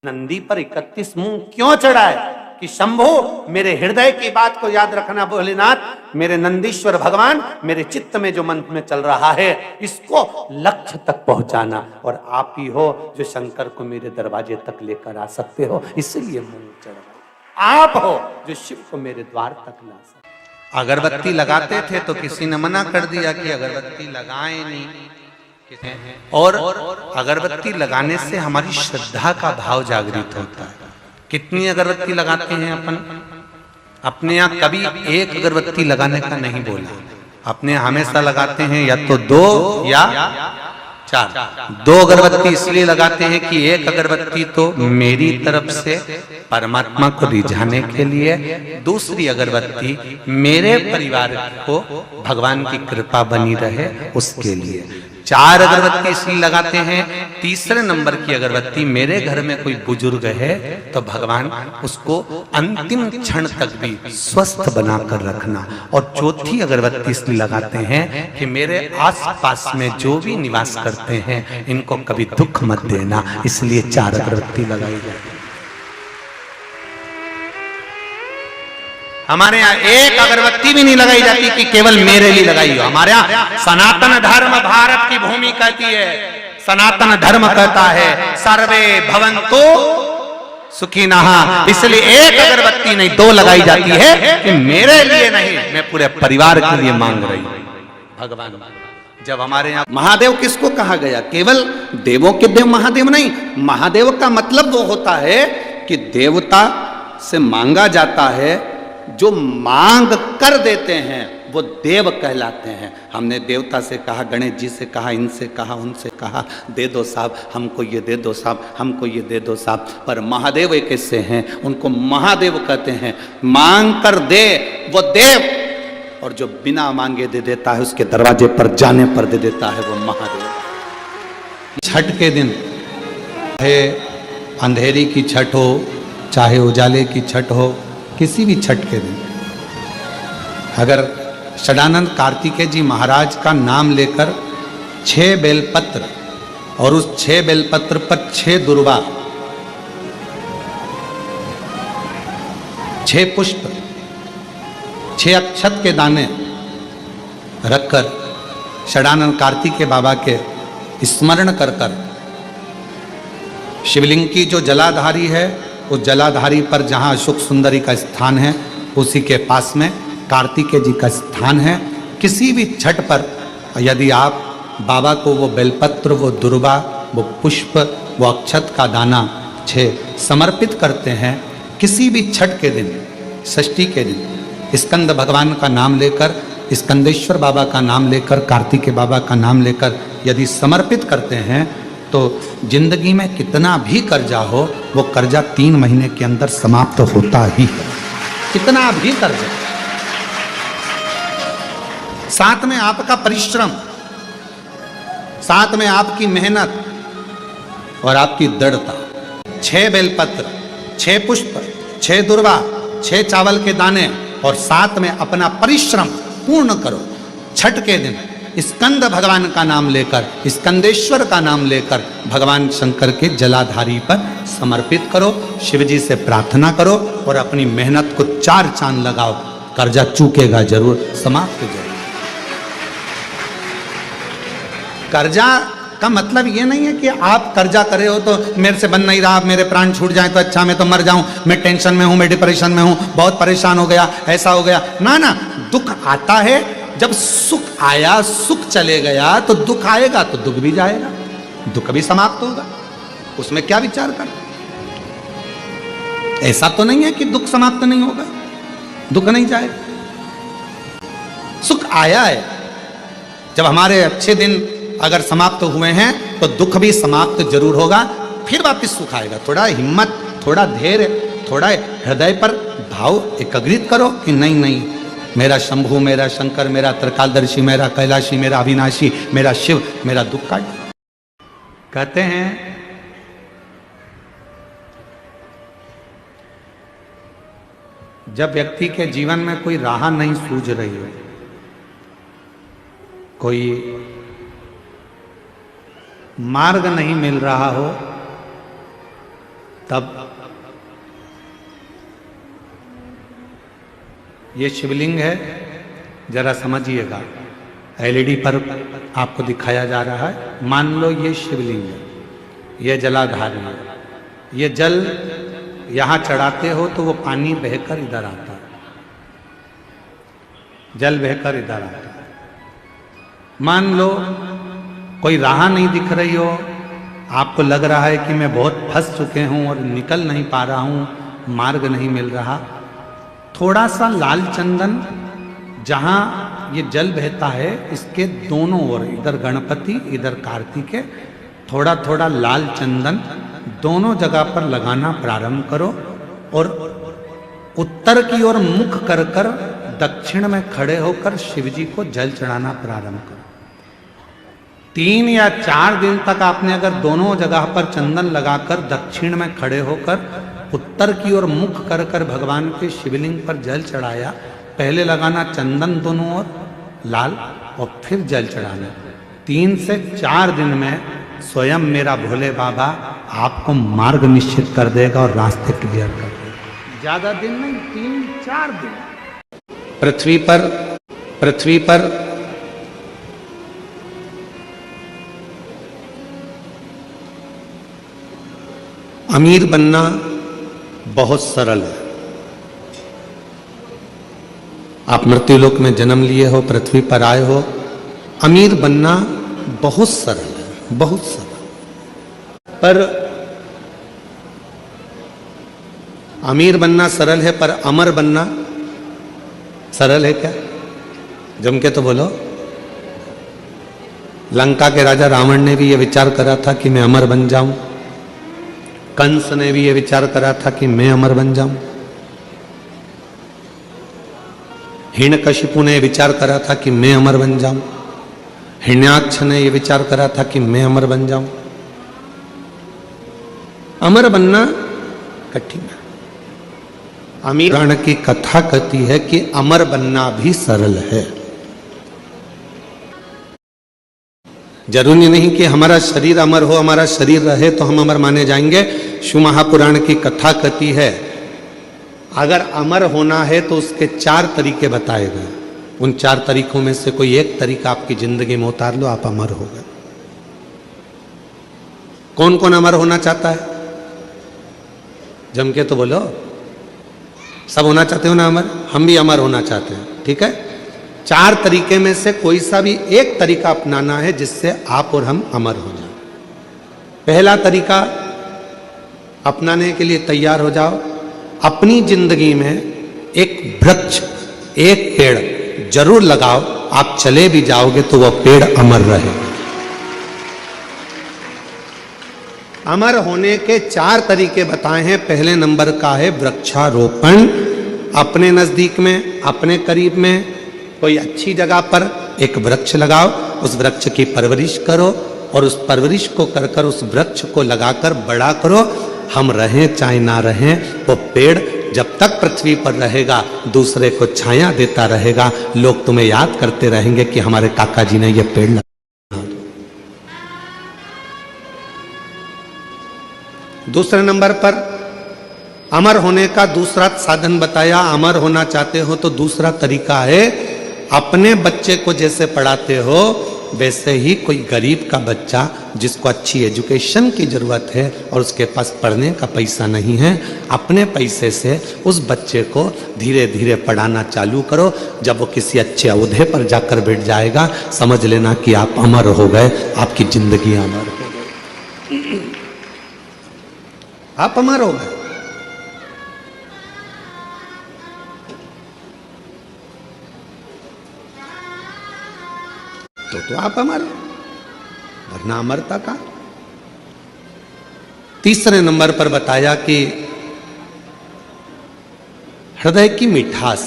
नंदी पर 31 मूंग क्यों चढ़ाए कि शंभो मेरे हृदय की बात को याद रखना भोलेनाथ, मेरे नंदीश्वर भगवान मेरे चित्त में जो मन में चल रहा है इसको लक्ष्य तक पहुंचाना, और आप ही हो जो शंकर को मेरे दरवाजे तक लेकर आ सकते हो, इसलिए मूंग चढ़ाए। आप हो जो शिव को मेरे द्वार तक ला सकते। अगरबत्ती लगाते थे तो किसी ने मना कर दिया कि अगरबत्ती लगाएं नहीं, और अगरबत्ती लगाने से हमारी श्रद्धा का भाव जागृत होता है। कितनी अगरबत्ती लगाते हैं अपन? अपने यहाँ कभी एक अगरबत्ती लगाने का नहीं बोला, अपने हमेशा लगाते हैं या तो 2 या 4। 2 अगरबत्ती इसलिए लगाते हैं कि एक अगरबत्ती तो मेरी तरफ से परमात्मा को रिझाने के लिए, दूसरी अगरबत्ती मेरे परिवार को भगवान की कृपा बनी रहे उसके लिए। 4 अगरबत्ती इसलिए लगाते हैं। तीसरे नंबर की अगरबत्ती मेरे घर में कोई बुजुर्ग है तो भगवान उसको अंतिम क्षण तक भी स्वस्थ बनाकर रखना। और चौथी अगरबत्ती इसलिए लगाते हैं कि मेरे आसपास में जो भी निवास करते हैं इनको कभी दुख मत देना, इसलिए 4 अगरबत्ती लगाई जाती है। हमारे यहाँ एक अगरबत्ती भी नहीं लगाई जाती कि केवल मेरे लिए लगाई हो। हमारे यहाँ सनातन धर्म भारत की भूमि कहती है, सनातन धर्म कहता है सर्वे भवन्तु सुखिनः, इसलिए एक अगरबत्ती नहीं 2 लगाई जाती है कि मेरे लिए नहीं, मैं पूरे परिवार के लिए मांग रही हूं। भगवान जब हमारे यहाँ महादेव किसको कहा गया? केवल देवों के देव महादेव नहीं, महादेव का मतलब वो होता है कि देवता से मांगा जाता है, जो मांग कर देते हैं वो देव कहलाते हैं। हमने देवता से कहा, गणेश जी से कहा, इनसे कहा, उनसे कहा, दे दो साहब हमको ये दे दो साहब, हमको ये दे दो साहब, पर महादेव एक ऐसे हैं उनको महादेव कहते हैं। मांग कर दे वो देव, और जो बिना मांगे दे देता है उसके दरवाजे पर जाने पर दे देता है वो महादेव। छठ के दिन चाहे अंधेरी की छठ हो चाहे उजाले की छठ हो, किसी भी छठ के दिन अगर षडानंद कार्तिकेय जी महाराज का नाम लेकर 6 बेलपत्र और उस 6 बेलपत्र पर 6 दुर्वा, 6 पुष्प, 6 अक्षत के दाने रखकर षडानंद कार्तिकेय बाबा के स्मरण कर कर शिवलिंग की जो जलाधारी है उस जलाधारी पर जहाँ अशोक सुंदरी का स्थान है उसी के पास में कार्तिकेय जी का स्थान है। किसी भी छठ पर यदि आप बाबा को वो बेलपत्र, वो दुर्वा, वो पुष्प, वो अक्षत का दाना 6 समर्पित करते हैं, किसी भी छठ के दिन, षष्ठी के दिन स्कंद भगवान का नाम लेकर, स्कंदेश्वर बाबा का नाम लेकर, कार्तिकेय बाबा का नाम लेकर यदि समर्पित करते हैं तो जिंदगी में कितना भी कर्जा हो वो कर्जा 3 महीने के अंदर समाप्त होता ही है। कितना भी कर्जा, साथ में आपका परिश्रम, साथ में आपकी मेहनत और आपकी दृढ़ता। 6 बेलपत्र, 6 पुष्प, 6 दुर्वा, 6 चावल के दाने और साथ में अपना परिश्रम पूर्ण करो। छठ के दिन स्कंद भगवान का नाम लेकर, स्कंदेश्वर का नाम लेकर भगवान शंकर के जलाधारी पर समर्पित करो, शिव जी से प्रार्थना करो और अपनी मेहनत को 4 चांद लगाओ। कर्जा चूकेगा जरूर, समाप्त जरूर। कर्जा का मतलब ये नहीं है कि आप कर्जा करे हो तो मेरे से बन नहीं रहा, मेरे प्राण छूट जाए तो अच्छा, मैं तो मर जाऊं, मैं टेंशन में हूं, मैं डिप्रेशन में हूं, बहुत परेशान हो गया, ऐसा हो गया। ना ना, दुख आता है, जब सुख आया, सुख चले गया तो दुख आएगा तो दुख भी जाएगा, दुख भी समाप्त होगा, उसमें क्या विचार कर। ऐसा तो नहीं है कि दुख समाप्त नहीं होगा, दुख नहीं जाएगा। सुख आया है, जब हमारे अच्छे दिन अगर समाप्त हुए हैं तो दुख भी समाप्त जरूर होगा, फिर वापस सुख आएगा। थोड़ा हिम्मत, थोड़ा धैर्य, थोड़ा हृदय पर भाव एकाग्रित करो कि नहीं नहीं, मेरा शंभु, मेरा शंकर, मेरा त्रिकालदर्शी, मेरा कैलाशी, मेरा अविनाशी, मेरा शिव मेरा दुख काट। कहते हैं जब व्यक्ति के जीवन में कोई राह नहीं सूझ रही हो, कोई मार्ग नहीं मिल रहा हो, तब ये शिवलिंग है, जरा समझिएगा। एलईडी पर आपको दिखाया जा रहा है। मान लो ये शिवलिंग है, ये जलाधारी है। ये जल यहाँ चढ़ाते हो तो वो पानी बहकर इधर आता है, जल बहकर इधर आता है। मान लो कोई राह नहीं दिख रही हो, आपको लग रहा है कि मैं बहुत फंस चुके हूँ और निकल नहीं पा रहा हूँ, मार्ग नहीं मिल रहा। थोड़ा सा लाल चंदन जहाँ ये जल बहता है, इसके दोनों ओर, इधर गणपति इधर कार्तिकेय, थोड़ा थोड़ा लाल चंदन दोनों जगह पर लगाना प्रारंभ करो और उत्तर की ओर मुख कर कर दक्षिण में खड़े होकर शिव जी को जल चढ़ाना प्रारंभ करो। 3 या 4 दिन तक आपने अगर दोनों जगह पर चंदन लगाकर दक्षिण में खड़े होकर उत्तर की ओर मुख कर कर भगवान के शिवलिंग पर जल चढ़ाया। पहले लगाना चंदन दोनों ओर लाल और फिर जल चढ़ाना। 3 से 4 दिन में स्वयं मेरा भोले बाबा आपको मार्ग निश्चित कर देगा और रास्ते क्लियर कर देगा। ज्यादा दिन नहीं, 3-4 दिन। पृथ्वी पर अमीर बनना बहुत सरल है। आप मृत्युलोक में जन्म लिए हो, पृथ्वी पर आए हो, अमीर बनना बहुत सरल है, बहुत सरल। पर अमीर बनना सरल है, पर अमर बनना सरल है क्या? जम के तो बोलो। लंका के राजा रावण ने भी यह विचार करा था कि मैं अमर बन जाऊं। कंस ने भी यह विचार करा था कि मैं अमर बन जाऊं। हिरण्यकशिपु ने विचार करा था कि मैं अमर बन जाऊं। हिरण्याक्ष ने यह विचार करा था कि मैं अमर बन जाऊं। अमर बनना कठिन है। अमीर पुराण की कथा कहती है कि अमर बनना भी सरल है। जरूरी नहीं कि हमारा शरीर अमर हो, हमारा शरीर रहे तो हम अमर माने जाएंगे। शिव महापुराण की कथा कहती है अगर अमर होना है तो उसके 4 तरीके बताए गए। उन 4 तरीकों में से कोई एक तरीका आपकी जिंदगी में उतार लो, आप अमर हो गए। कौन कौन अमर होना चाहता है? जम के तो बोलो। सब होना चाहते हो ना अमर? हम भी अमर होना चाहते हैं, ठीक है। 4 तरीके में से कोई सा भी एक तरीका अपनाना है जिससे आप और हम अमर हो जाए। पहला तरीका अपनाने के लिए तैयार हो जाओ। अपनी जिंदगी में एक वृक्ष, एक पेड़ जरूर लगाओ। आप चले भी जाओगे तो वह पेड़ अमर रहेगा। अमर होने के 4 तरीके बताए हैं। पहले नंबर का है वृक्षारोपण। अपने नजदीक में, अपने करीब में कोई अच्छी जगह पर एक वृक्ष लगाओ, उस वृक्ष की परवरिश करो और उस परवरिश को कर कर उस वृक्ष को लगाकर बड़ा करो। हम रहें चाहे ना रहें, वो पेड़ जब तक पृथ्वी पर रहेगा दूसरे को छाया देता रहेगा। लोग तुम्हें याद करते रहेंगे कि हमारे काका जी ने ये पेड़ लगाया। दूसरे नंबर पर अमर होने का दूसरा साधन बताया। अमर होना चाहते हो तो दूसरा तरीका है अपने बच्चे को जैसे पढ़ाते हो वैसे ही कोई गरीब का बच्चा जिसको अच्छी एजुकेशन की जरूरत है और उसके पास पढ़ने का पैसा नहीं है, अपने पैसे से उस बच्चे को धीरे धीरे पढ़ाना चालू करो। जब वो किसी अच्छे ओहदे पर जाकर बैठ जाएगा समझ लेना कि आप अमर हो गए, आपकी जिंदगी अमर हो गई, आप अमर हो गए। तो आप अमर, वरना अमरता का। तीसरे नंबर पर बताया कि हृदय की मिठास,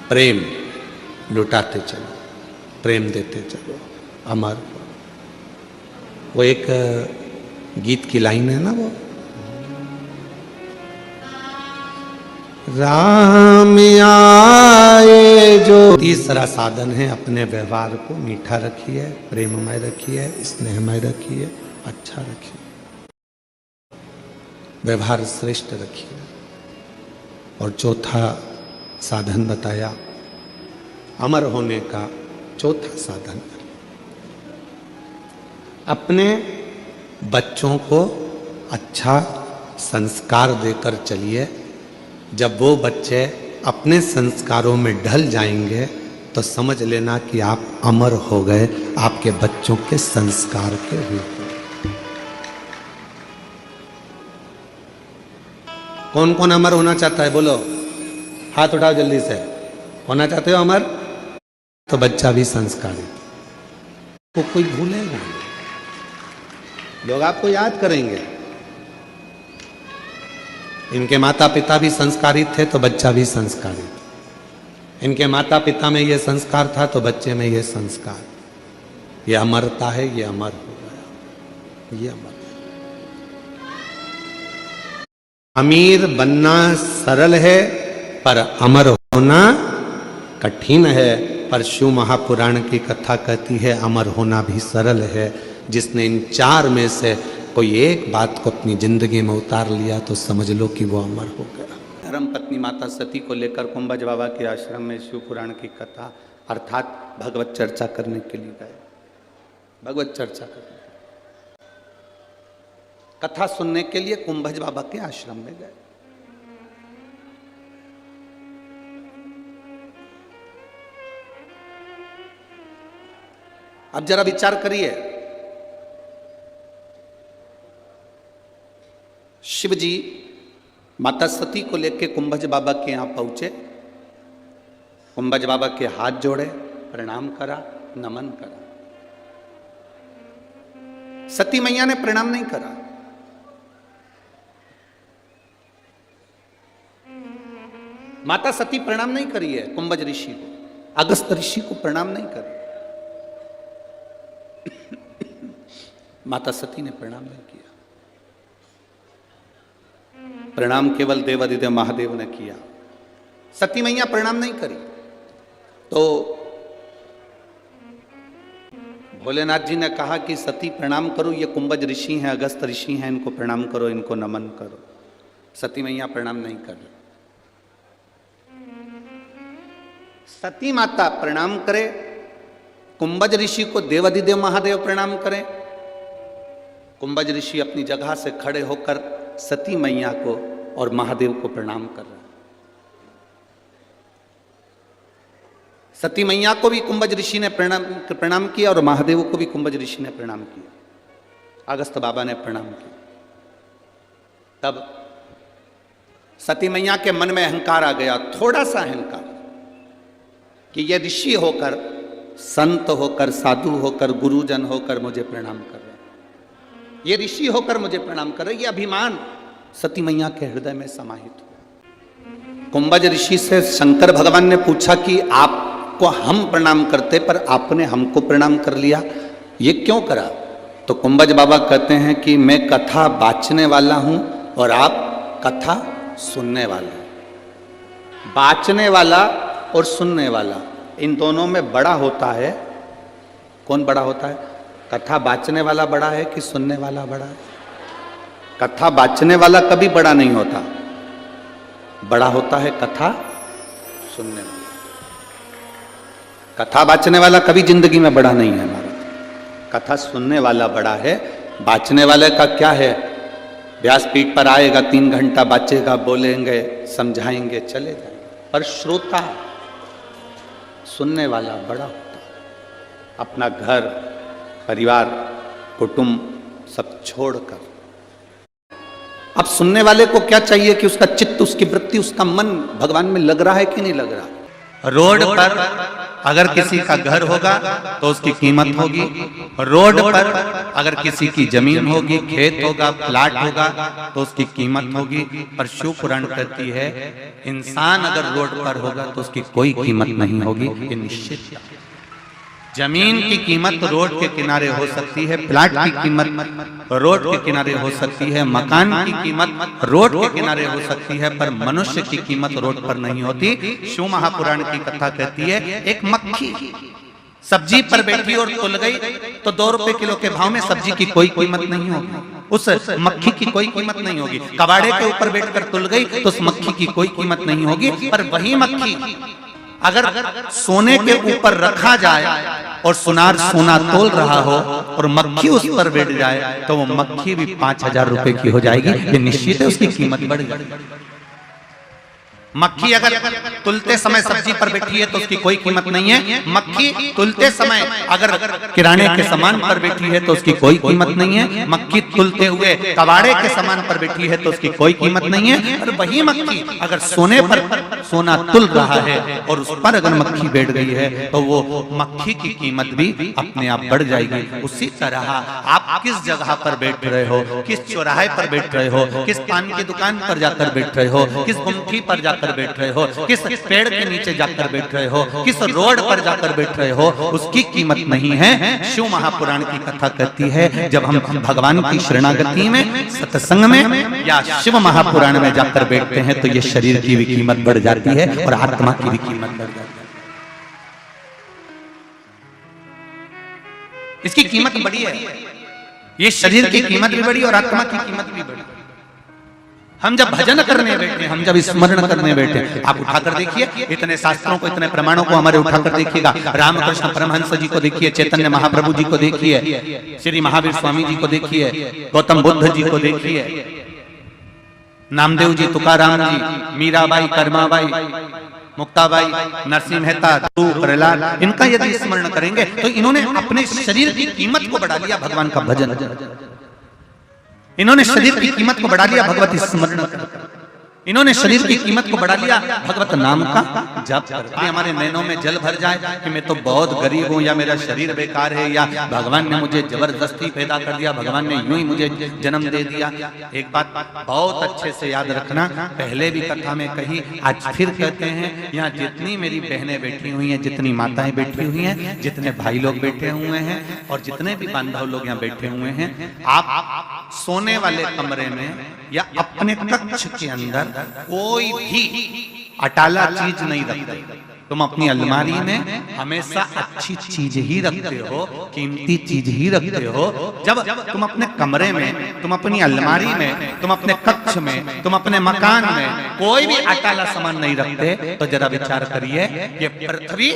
प्रेम लुटाते चलो, प्रेम देते चलो, अमर। वो एक गीत की लाइन है ना, वो राम आए जो। तीसरा साधन है अपने व्यवहार को मीठा रखिए, प्रेममय रखिए, स्नेहमय रखिए, अच्छा रखिए। व्यवहार श्रेष्ठ रखिए। और चौथा साधन बताया अमर होने का। चौथा साधन अपने बच्चों को अच्छा संस्कार देकर चलिए। जब वो बच्चे अपने संस्कारों में ढल जाएंगे तो समझ लेना कि आप अमर हो गए, आपके बच्चों के संस्कार के रूप में। कौन कौन अमर होना चाहता है? बोलो, हाथ उठाओ जल्दी से। होना चाहते हो अमर? तो बच्चा भी संस्कारी, तो कोई भूलेगा नहीं, लोग आपको याद करेंगे। इनके माता पिता भी संस्कारी थे तो बच्चा भी संस्कारी था। इनके माता पिता में ये संस्कार था तो बच्चे में ये संस्कार। ये अमरता है, ये अमर हो गया, ये अमर। अमीर बनना सरल है पर अमर होना कठिन है। पर शिव महापुराण की कथा कहती है अमर होना भी सरल है। जिसने इन चार में से कोई एक बात को अपनी जिंदगी में उतार लिया तो समझ लो कि वो अमर हो गया। धर्म पत्नी माता सती को लेकर कुंभज बाबा के आश्रम में शिव पुराण की कथा अर्थात भगवत चर्चा करने के लिए गए। भगवत चर्चा करने, कथा सुनने के लिए कुंभज बाबा के आश्रम में गए। अब जरा विचार करिए, शिव जी माता सती को लेकर कुंभज बाबा के यहां पहुंचे। कुंभज बाबा के हाथ जोड़े, प्रणाम करा, नमन करा। सती मैया ने प्रणाम नहीं करा। माता सती प्रणाम नहीं करी है कुंभज ऋषि को, अगस्त ऋषि को प्रणाम नहीं करी। माता सती ने प्रणाम नहीं किया। प्रणाम केवल देवादिदेव महादेव ने किया। सती मैया प्रणाम नहीं करी। तो भोलेनाथ जी ने कहा कि सती प्रणाम करो, ये कुंभज ऋषि हैं, अगस्त ऋषि हैं, इनको प्रणाम करो, इनको नमन करो। सती मैया प्रणाम नहीं कर रही। सती माता प्रणाम करे, कुंभज ऋषि को देवादिदेव महादेव प्रणाम करें। कुंभज ऋषि अपनी जगह से खड़े होकर सती मैया को और महादेव को प्रणाम कर रहे हैं। सती मैया को भी कुंभज ऋषि ने प्रणाम किया और महादेव को भी कुंभज ऋषि ने प्रणाम किया। अगस्त बाबा ने प्रणाम किया। तब सती मैया के मन में अहंकार आ गया, थोड़ा सा अहंकार, कि ये ऋषि होकर, संत होकर, साधु होकर, गुरुजन होकर मुझे प्रणाम कर रहे, ये ऋषि होकर मुझे प्रणाम कर रहे, ये अभिमान सती मैया के हृदय में समाहित हुआ। कुंभज ऋषि से शंकर भगवान ने पूछा कि आपको हम प्रणाम करते पर आपने हमको प्रणाम कर लिया, ये क्यों करा? तो कुंभज बाबा कहते हैं कि मैं कथा बाचने वाला हूं और आप कथा सुनने वाले। बाचने वाला और सुनने वाला, इन दोनों में बड़ा होता है कौन? बड़ा होता है कथा बाचने वाला बड़ा है कि सुनने वाला बड़ा है? कथा बाचने वाला कभी बड़ा नहीं होता, बड़ा होता है कथा सुनने वाला। कथा बाचने वाला कभी जिंदगी में बड़ा नहीं है हमारा, कथा सुनने वाला बड़ा है। बाचने वाले का क्या है, व्यासपीठ पर आएगा, 3 घंटा बाचेगा, बोलेंगे, समझाएंगे, चले जाएंगे। पर श्रोता, सुनने वाला बड़ा होता है। अपना घर, परिवार, कुटुंब सब छोड़कर। अब सुनने वाले को क्या चाहिए कि उसका चित्त, उसकी वृत्ति, उसका मन भगवान में लग रहा है कि नहीं लग रहा। रोड पर अगर किसी का घर होगा तो उसकी कीमत होगी। रोड पर अगर किसी की जमीन होगी, खेत होगा, प्लाट होगा तो उसकी कीमत होगी। पर शिव पुराण कहती है इंसान अगर रोड पर होगा तो उसकी कोई कीमत नहीं होगी, ये निश्चित। जमीन की कीमत रोड के किनारे हो सकती है, प्लाट की कीमत रोड के किनारे हो सकती है, मकान की कीमत रोड के किनारे हो सकती है, पर मनुष्य की कीमत रोड पर नहीं होती। शिव महापुराण की कथा कहती है एक मक्खी सब्जी पर बैठी और तुल गई तो 2 रुपए किलो के भाव में सब्जी की कोई कीमत नहीं होगी। उस मक्खी की कोई कीमत नहीं होगी। कबाड़े के ऊपर बैठकर तुल गई तो उस मक्खी की कोई कीमत नहीं होगी। पर वही मक्खी अगर सोने के ऊपर रखा जाए और सुनार सोना तोल रहा हो और मक्खी उस पर बैठ जाए तो वो मक्खी भी 5,000 रुपए की हो जाएगी। ये निश्चित है, उसकी कीमत बढ़ जाएगी। मक्खी अगर तुलते समय सब्जी पर बैठी है तो उसकी कोई कीमत नहीं है। मक्खी तुलते समय अगर किराने के सामान पर बैठी है तो उसकी कोई कीमत नहीं है। मक्खी तुलते हुए कबाड़े के सामान पर बैठी है तो उसकी कोई कीमत नहीं है। और वही मक्खी अगर सोने पर सोना तुल रहा है और उस पर अगर मक्खी बैठ गई है तो वो मक्खी की कीमत भी अपने आप बढ़ जाएगी। उसी तरह आप किस जगह पर बैठ रहे हो, किस चौराहे पर बैठ रहे हो, किस पान की दुकान पर जाकर बैठ रहे हो, किस गुमठी पर जाकर बैठ रहे हो, किस पेड़ के नीचे जाकर बैठ रहे हो, किस रोड पर जाकर बैठ रहे हो, उसकी कीमत नहीं है। शिव महापुराण की कथा कहती है जब हम भगवान की शरणागति में, सत्संग में या शिव महापुराण में जाकर बैठते हैं तो ये शरीर की भी कीमत बढ़ जाती है और आत्मा की भी कीमत बढ़ जाती है। इसकी कीमत बड़ी है, ये शरीर की कीमत भी बड़ी और आत्मा की कीमत भी बड़ी। हम जब भजन करने बैठे, हम जब स्मरण करने बैठे, आप उठाकर देखिए इतने शास्त्रों को, इतने प्रमाणों को हमारे उठाकर देखिएगा। रामकृष्ण परमहंस जी को देखिए, चैतन्य महाप्रभु जी को देखिए, श्री महावीर स्वामी जी को देखिए, गौतम बुद्ध जी को देखिए, नामदेव जी, तुकाराम जी, मीराबाई, कर्माबाई, मुक्ताबाई, नरसिंह मेहता, प्रहलाद, इनका यदि स्मरण करेंगे तो इन्होंने अपने शरीर की कीमत को बढ़ा लिया भगवान का भजन। इन्होंने शरीर की कीमत को बढ़ा लिया भगवत स्मरण। इन्होंने शरीर की कीमत को बढ़ा लिया भगवत नाम का जप करके। हमारे नैनों में जल भर जाए कि मैं तो बहुत गरीब हूँ, या मेरा शरीर बेकार है, या भगवान ने मुझे जबरदस्ती पैदा कर दिया, भगवान ने यूं ही मुझे जन्म दे दिया। एक बात बहुत अच्छे से याद रखना, पहले भी कथा में कही, आज फिर कहते हैं, यहाँ जितनी मेरी बहनें बैठी हुई हैं, जितनी माताएं बैठी हुई हैं, जितने भाई लोग बैठे हुए हैं और जितने भी बांधव लोग यहाँ बैठे हुए हैं, आप सोने वाले कमरे में या अपने कक्ष के अंदर कोई भी अटाला चीज नहीं रखते। तुम अपनी अलमारी में हमेशा अच्छी चीज ही रखते हो, कीमती चीज ही रखते हो। जब तुम अपने कमरे में, तुम अपनी अलमारी में, तुम अपने कक्ष में, तुम अपने मकान में कोई भी अटाला सामान नहीं रखते तो जरा विचार करिए, ये पृथ्वी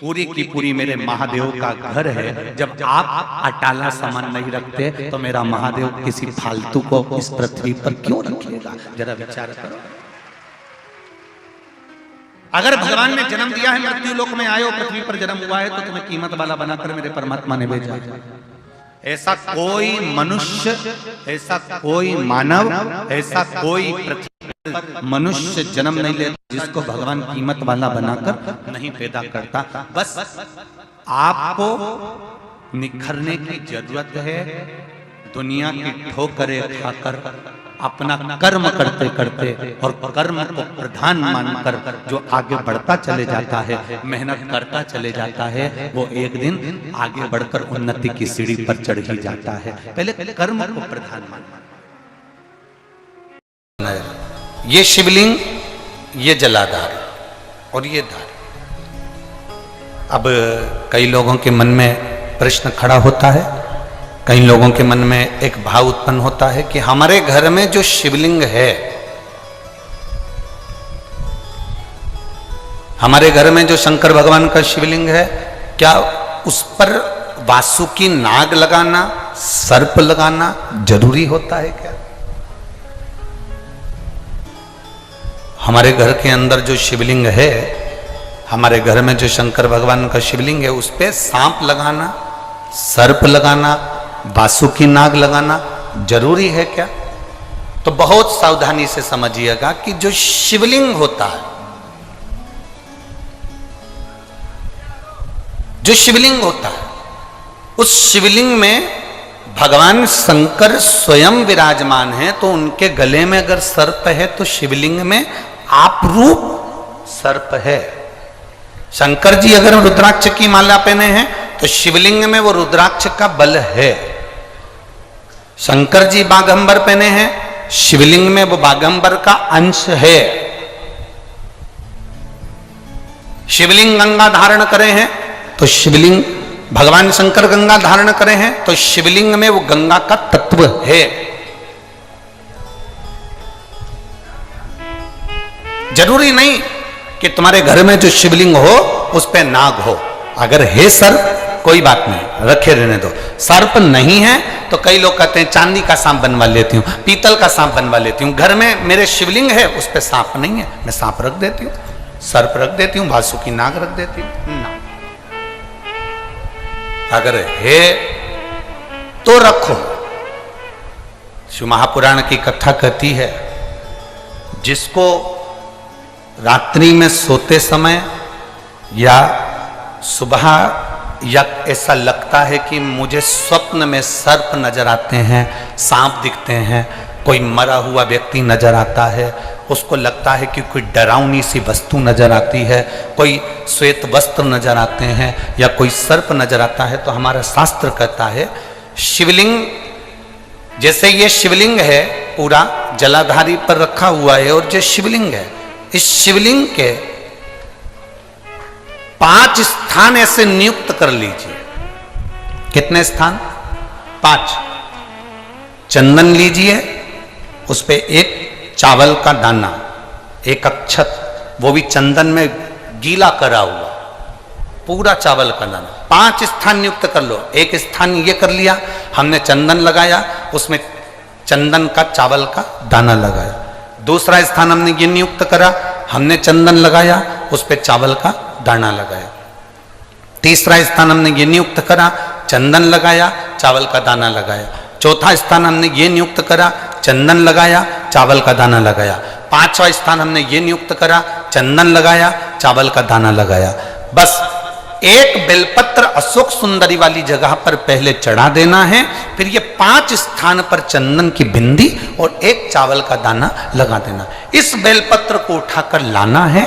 पूरी की पूरी मेरे महादेव का घर है। जब आप अटाला सामान नहीं रखते तो मेरा महादेव किसी फालतू को इस पृथ्वी पर क्यों रखेगा? जरा विचार करो। अगर भगवान ने जन्म दिया है, मृत्यु लोक में आए हो, पृथ्वी पर जन्म हुआ है, तो तुम्हें कीमत वाला बनाकर मेरे परमात्मा ने भेजा। ऐसा कोई मनुष्य, ऐसा कोई मानव, ऐसा कोई पृथ्वी मनुष्य जन्म नहीं लेता जिसको भगवान कीमत वाला बनाकर नहीं पैदा करता। बस आपको निखरने की जरूरत है। दुनिया की ठोकरें खाकर अपना कर्म करते करते और कर्म को प्रधान मानकर जो आगे बढ़ता चले जाता है, मेहनत करता चले जाता है, वो एक दिन आगे बढ़कर उन्नति की सीढ़ी पर चढ़ ही जाता है। पहले कर्म को प्रधान मानना। ये शिवलिंग, ये जलाधार और ये धार। अब कई लोगों के मन में प्रश्न खड़ा होता है, कई लोगों के मन में एक भाव उत्पन्न होता है कि हमारे घर में जो शिवलिंग है, हमारे घर में जो शंकर भगवान का शिवलिंग है, क्या उस पर वासुकी नाग लगाना, सर्प लगाना जरूरी होता है क्या? हमारे घर के अंदर जो शिवलिंग है, हमारे घर में जो शंकर भगवान का शिवलिंग है, उस पे सांप लगाना, सर्प लगाना, वासुकी नाग लगाना जरूरी है क्या? तो बहुत सावधानी से समझिएगा कि जो शिवलिंग होता है, जो शिवलिंग होता है, उस शिवलिंग में भगवान शंकर स्वयं विराजमान है। तो उनके गले में अगर सर्प है तो शिवलिंग में आपरूप सर्प है। शंकर जी अगर रुद्राक्ष की माला पहने हैं तो शिवलिंग में वो रुद्राक्ष का बल है। शंकर जी बागंबर पहने हैं, शिवलिंग में वो बागंबर का अंश है। शिवलिंग गंगा धारण करे हैं तो शिवलिंग, भगवान शंकर गंगा धारण करे हैं तो शिवलिंग में वो गंगा का तत्व शुभ है। जरूरी नहीं कि तुम्हारे घर में जो शिवलिंग हो उस पे नाग हो। अगर है सर्प कोई बात नहीं, रखे रहने दो। सर्प नहीं है तो कई लोग कहते हैं चांदी का सांप बनवा लेती हूँ, पीतल का सांप बनवा लेती हूँ। घर में मेरे शिवलिंग है उस पे सांप नहीं है, मैं सांप रख देती हूँ, सर्प रख देती हूँ, वासुकी नाग रख देती हूँ ना। अगर है तो रखो। शिव महापुराण की कथा कहती है, जिसको रात्रि में सोते समय या सुबह या ऐसा लगता है कि मुझे स्वप्न में सर्प नजर आते हैं, सांप दिखते हैं, कोई मरा हुआ व्यक्ति नजर आता है, उसको लगता है कि कोई डरावनी सी वस्तु नजर आती है, कोई श्वेत वस्त्र नजर आते हैं या कोई सर्प नजर आता है, तो हमारा शास्त्र कहता है शिवलिंग, जैसे ये शिवलिंग है पूरा जलाधारी पर रखा हुआ है, और जो शिवलिंग है इस शिवलिंग के 5 स्थान ऐसे नियुक्त कर लीजिए। कितने स्थान? 5। चंदन लीजिए, उस पे एक चावल का दाना, एक अक्षत, वो भी चंदन में गीला करा हुआ, पूरा चावल का दाना। 5 स्थान नियुक्त कर लो। एक स्थान ये कर लिया, हमने चंदन लगाया, उसमें चंदन का चावल का दाना लगाया। दूसरा स्थान हमने ये नियुक्त करा, हमने चंदन लगाया, उस पे चावल का दाना लगाया। तीसरा स्थान हमने ये नियुक्त करा, चंदन लगाया, चावल का दाना लगाया। चौथा स्थान हमने ये नियुक्त करा, चंदन लगाया, चावल का दाना लगाया। 5वां स्थान हमने ये नियुक्त करा, चंदन लगाया, चावल का दाना लगाया। बस एक बेलपत्र अशोक सुंदरी वाली जगह पर पहले चढ़ा देना है, फिर ये 5 स्थान पर चंदन की बिंदी और एक चावल का दाना लगा देना। इस बेलपत्र को उठाकर लाना है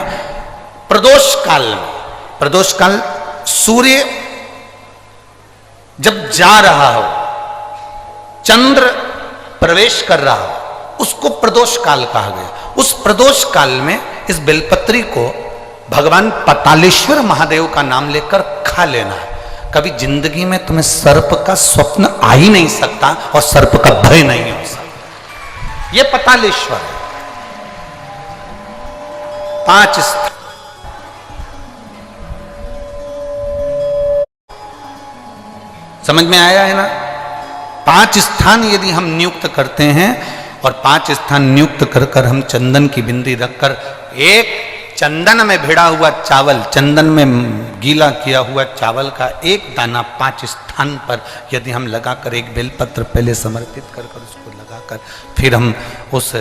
प्रदोष काल में। प्रदोष काल सूर्य जब जा रहा हो, चंद्र प्रवेश कर रहा हो, उसको प्रदोष काल कहा गया। उस प्रदोष काल में इस बेलपत्री को भगवान पतालेश्वर महादेव का नाम लेकर खा लेना है। कभी जिंदगी में तुम्हें सर्प का स्वप्न आ ही नहीं सकता और सर्प का भय नहीं हो सकता। यह पतालेश्वर है। 5 स्थान समझ में आया है ना? 5 स्थान यदि हम नियुक्त करते हैं और 5 स्थान नियुक्त कर कर हम चंदन की बिंदी रखकर एक चंदन में भिड़ा हुआ चावल, चंदन में गीला किया हुआ चावल का एक दाना 5 स्थान पर यदि हम लगाकर एक बेलपत्र पहले समर्पित कर कर उसको लगाकर फिर हम उस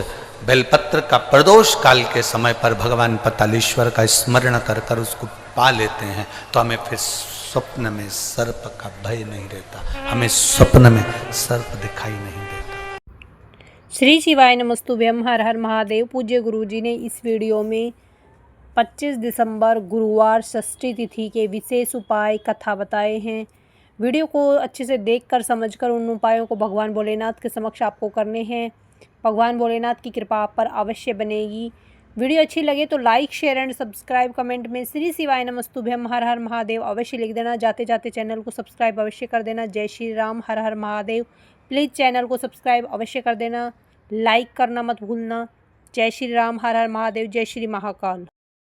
बेलपत्र का प्रदोष काल के समय पर भगवान पतालेश्वर का स्मरण कर कर उसको पा लेते हैं, तो हमें फिर स्वप्न में सर्प का भय नहीं रहता, हमें स्वप्न में सर्प दिखाई नहीं देता। श्री शिवाय नमस्तुभ्यम। हर हर महादेव। पूज्य गुरुजी ने इस वीडियो में 25 दिसंबर गुरुवार षष्ठी तिथि के विशेष उपाय कथा बताए हैं। वीडियो को अच्छे से देखकर समझकर उन उपायों को भगवान भोलेनाथ के समक्ष आपको करने हैं। भगवान भोलेनाथ की कृपा आप पर अवश्य बनेगी। वीडियो अच्छी लगे तो like, share and subscribe, comment में श्री शिवाय नमस्तुभ्यम हर हर महादेव अवश्य लिख देना। जाते जाते चैनल को सब्सक्राइब अवश्य कर देना। जय श्री राम, हर हर महादेव। प्लीज़ चैनल को सब्सक्राइब अवश्य कर देना, लाइक करना मत भूलना। जय श्री राम, हर हर महादेव, जय श्री महाकाल।